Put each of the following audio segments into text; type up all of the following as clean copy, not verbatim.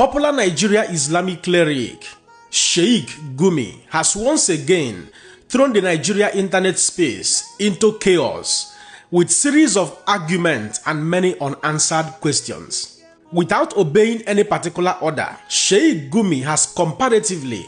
Popular Nigeria Islamic cleric Sheikh Gumi has once again thrown the Nigeria internet space into chaos with series of arguments and many unanswered questions. Without obeying any particular order, Sheikh Gumi has comparatively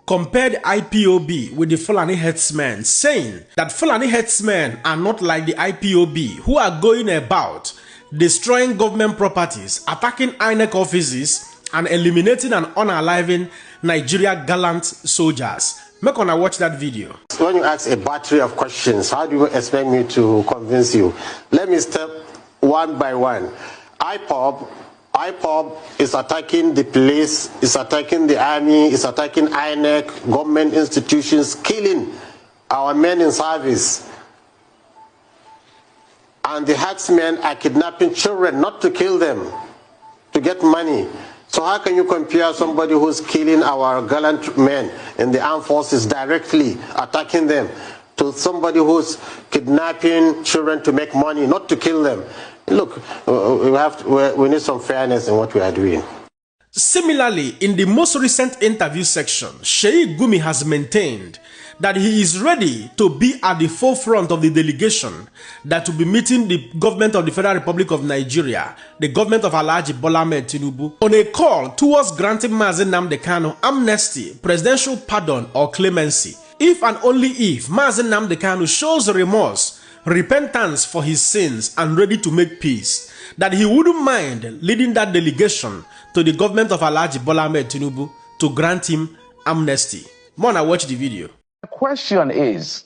compared IPOB with the Fulani Herdsmen, saying that Fulani Herdsmen are not like the IPOB who are going about destroying government properties, attacking INEC offices, and eliminating and unaliving Nigeria gallant soldiers. Make una watch that video. When you ask a battery of questions, how do you expect me to convince you? Let me step one by one. IPOB is attacking the police, is attacking the army, is attacking INEC, government institutions, killing our men in service. And the herdsmen are kidnapping children, not to kill them, to get money. So how can you compare somebody who's killing our gallant men in the armed forces directly, attacking them, to somebody who's kidnapping children to make money, not to kill them? Look, we need some fairness in what we are doing. Similarly, in the most recent interview section, Sheikh Gumi has maintained that he is ready to be at the forefront of the delegation that will be meeting the government of the Federal Republic of Nigeria, the government of Alhaji Bola Ahmed Tinubu, on a call towards granting Nnamdi Kanu amnesty, presidential pardon, or clemency. If and only if Nnamdi Kanu shows remorse, repentance for his sins, and ready to make peace, that he wouldn't mind leading that delegation to the government of Alhaji Bola Ahmed Tinubu to grant him amnesty. Mona, watch the video. The question is,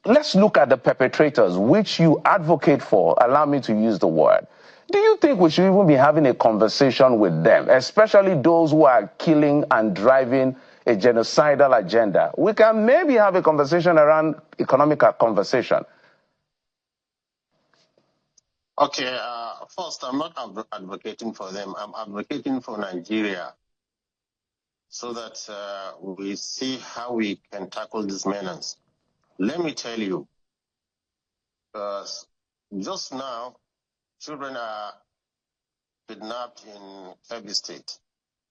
let's look at the perpetrators, which you advocate for. Allow me to use the word. Do you think we should even be having a conversation with them, especially those who are killing and driving a genocidal agenda? We can maybe have a conversation around economic conversation. Okay, first, I'm not advocating for them. I'm advocating for Nigeria, so that we see how we can tackle this menace. Let me tell you, just now, children are kidnapped in Kebbi State.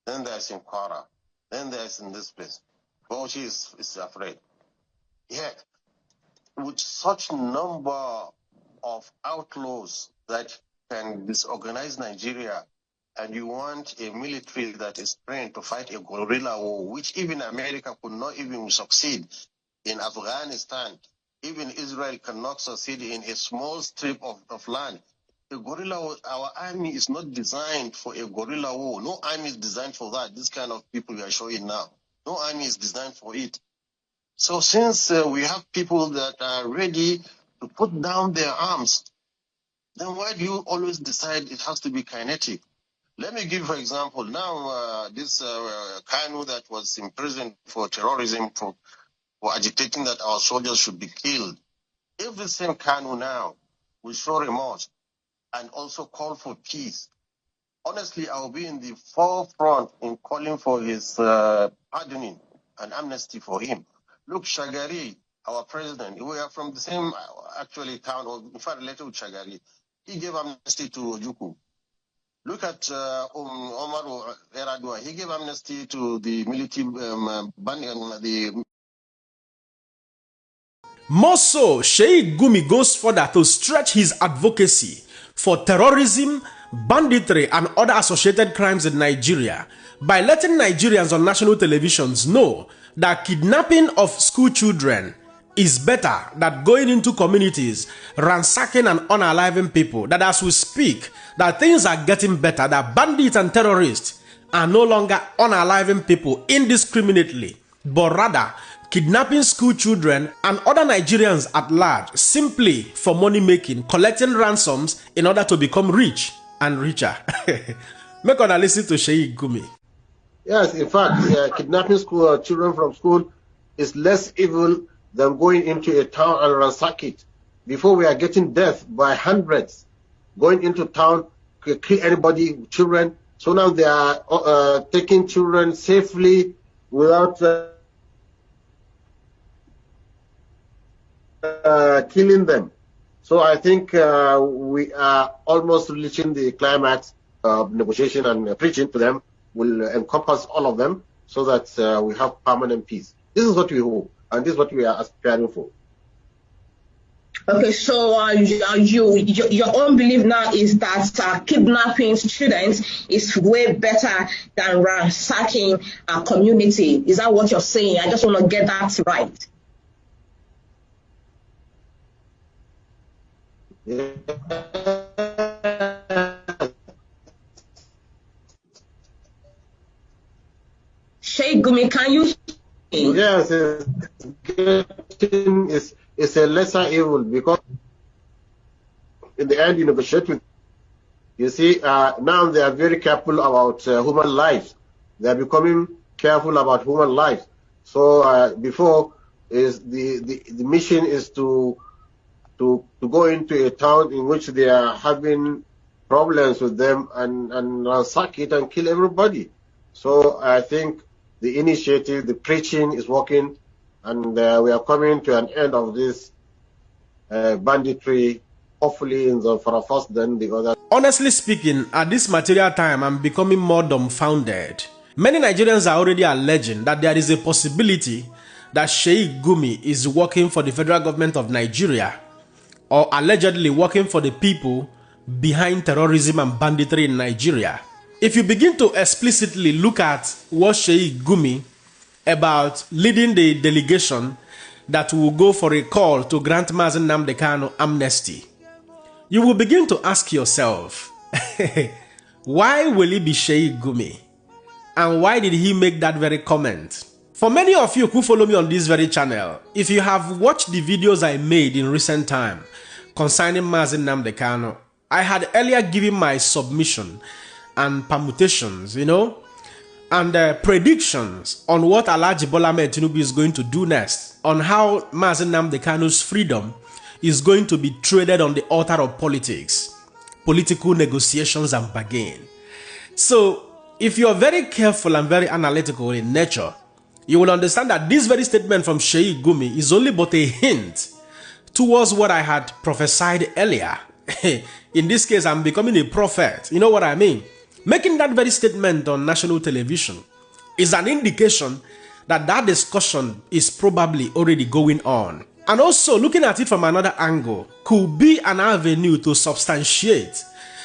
Then there's in Kwara. Then there's in this place. Bauchi is afraid. Yet, with such number of outlaws that can disorganize Nigeria, and you want a military that is trained to fight a guerrilla war, which even America could not even succeed in Afghanistan. Even Israel cannot succeed in a small strip of land. A guerrilla war, our army is not designed for a guerrilla war. No army is designed for that. This kind of people we are showing now. No army is designed for it. So since we have people that are ready to put down their arms, then why do you always decide it has to be kinetic? Let me give, for example, now this Kanu that was in prison for terrorism, for agitating that our soldiers should be killed. If the same Kanu now will show remorse and also call for peace, honestly, I will be in the forefront in calling for his pardoning and amnesty for him. Look, Shagari, our president, we are from the same, actually, town, or in fact, related with Shagari. He gave amnesty to Ojukwu. Look at Omar Eradua. He gave amnesty to the military More so, Sheikh Gumi goes further to stretch his advocacy for terrorism, banditry, and other associated crimes in Nigeria by letting Nigerians on national televisions know that kidnapping of school children is better than going into communities, ransacking and unaliving people. That as we speak, that things are getting better, that bandits and terrorists are no longer unaliving people indiscriminately, but rather kidnapping school children and other Nigerians at large simply for money making, collecting ransoms in order to become rich and richer. Make us listen to Sheikh Gumi. Yes, in fact, kidnapping school children from school is less evil than going into a town and ransack it. Before, we are getting death by hundreds, going into town, kill anybody, children. So now they are taking children safely without killing them. So I think we are almost reaching the climax of negotiation and preaching to them will encompass all of them so that we have permanent peace. This is what we hope, and this is what we are aspiring for. Okay, so your own belief now is that kidnapping students is way better than ransacking a community. Is that what you're saying? I just want to get that right. Yeah. Sheikh Gumi, can you? Yes, it's a lesser evil, because in the end you negotiate with. You see, now they are very careful about human lives. They are becoming careful about human lives. So before is the mission is to go into a town in which they are having problems with them and ransack it and kill everybody. So I think the initiative, the preaching is working, and we are coming to an end of this banditry, hopefully for first then the other. Honestly speaking, at this material time, I'm becoming more dumbfounded. Many Nigerians are already alleging that there is a possibility that Sheikh Gumi is working for the federal government of Nigeria, or allegedly working for the people behind terrorism and banditry in Nigeria. If you begin to explicitly look at what Sheikh Gumi about leading the delegation that will go for a call to grant Nnamdi Kanu amnesty, you will begin to ask yourself, why will it be Sheikh Gumi? And why did he make that very comment? For many of you who follow me on this very channel, if you have watched the videos I made in recent time concerning Nnamdi Kanu, I had earlier given my submission and permutations, and predictions on what Alhaji Bola Ahmed Tinubu is going to do next, on how Nnamdi Kanu's freedom is going to be traded on the altar of politics, political negotiations and bargain. So, if you are very careful and very analytical in nature, you will understand that this very statement from Sheikh Gumi is only but a hint towards what I had prophesied earlier. In this case, I'm becoming a prophet. You know what I mean? Making that very statement on national television is an indication that that discussion is probably already going on. And also, looking at it from another angle could be an avenue to substantiate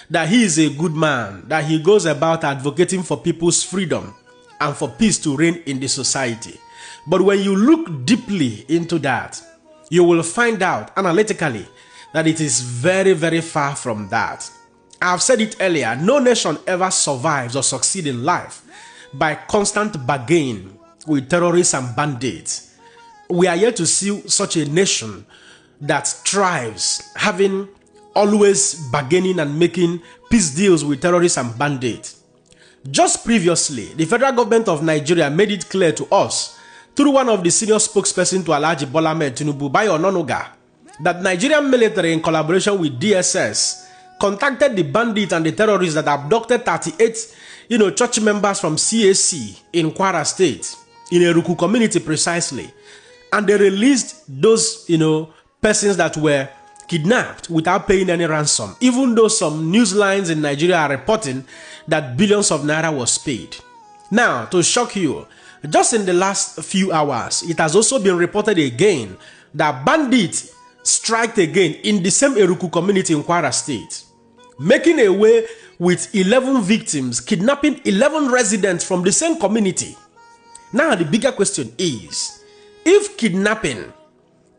that he is a good man, that he goes about advocating for people's freedom and for peace to reign in the society. But when you look deeply into that, you will find out analytically that it is very, very far from that. I've said it earlier, no nation ever survives or succeeds in life by constant bargaining with terrorists and bandits. We are yet to see such a nation that thrives, having always bargaining and making peace deals with terrorists and bandits. Just previously, the federal government of Nigeria made it clear to us, through one of the senior spokespersons to Alhaji Bola Ahmed Tinubu, Bayo Ononuga, that Nigerian military in collaboration with DSS contacted the bandits and the terrorists that abducted 38 church members from CAC in Kwara State, in Eruku community precisely. And they released those persons that were kidnapped without paying any ransom, even though some news lines in Nigeria are reporting that billions of naira was paid. Now, to shock you, just in the last few hours, it has also been reported again that bandits strike again in the same Eruku community in Kwara State, making away with 11 victims, kidnapping 11 residents from the same community. Now, the bigger question is, if kidnapping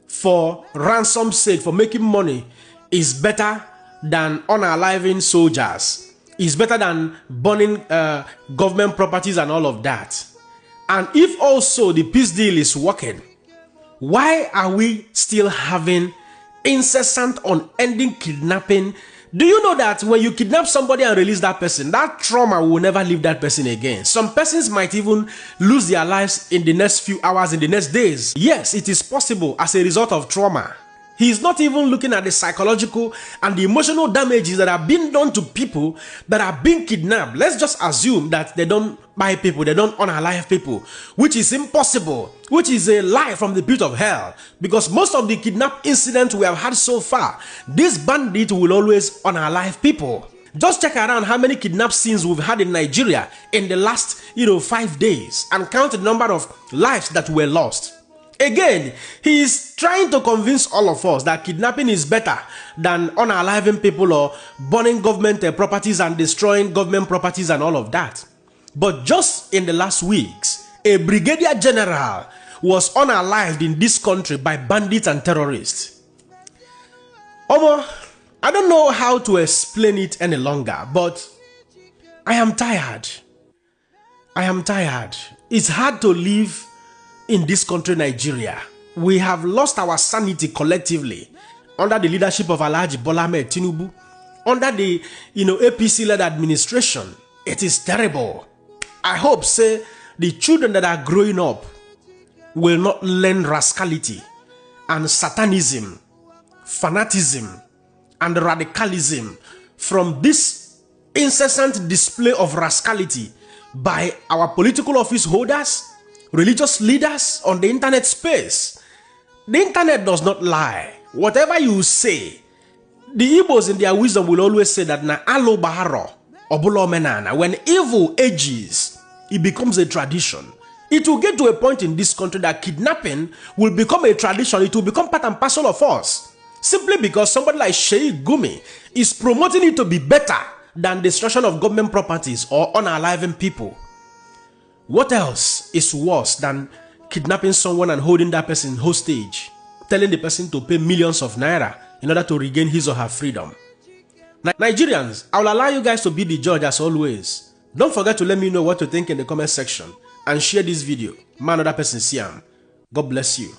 for ransom sake, for making money, is better than unaliving soldiers, is better than burning government properties and all of that, and if also the peace deal is working, why are we still having incessant, unending kidnapping? Do you know that when you kidnap somebody and release that person, that trauma will never leave that person again? Some persons might even lose their lives in the next few hours, in the next days. Yes, it is possible as a result of trauma. He is not even looking at the psychological and the emotional damages that are being done to people that are being kidnapped. Let's just assume that they don't buy people, they don't unalive people, which is impossible, which is a lie from the pit of hell. Because most of the kidnap incidents we have had so far, this bandit will always unalive people. Just check around how many kidnap scenes we've had in Nigeria in the last, 5 days and count the number of lives that were lost. Again, he is trying to convince all of us that kidnapping is better than unaliving people or burning government properties and destroying government properties and all of that. But just in the last weeks, a brigadier general was unalived in this country by bandits and terrorists. Omo, I don't know how to explain it any longer, but I am tired. I am tired. It's hard to live in this country, Nigeria. We have lost our sanity collectively under the leadership of Alhaji Bola Ahmed Tinubu, under the APC-led administration. It is terrible. I hope, say, the children that are growing up will not learn rascality and satanism, fanatism, and radicalism from this incessant display of rascality by our political office holders, religious leaders on the internet space. The internet does not lie. Whatever you say, the Igbos in their wisdom will always say that na alo baharo obulo menana. When evil ages, it becomes a tradition. It will get to a point in this country that kidnapping will become a tradition. It will become part and parcel of us. Simply because somebody like Sheikh Gumi is promoting it to be better than destruction of government properties or unaliving people. What else is worse than kidnapping someone and holding that person hostage, telling the person to pay millions of naira in order to regain his or her freedom? Nigerians, I will allow you guys to be the judge as always. Don't forget to let me know what you think in the comment section and share this video. Man, another person see him. God bless you.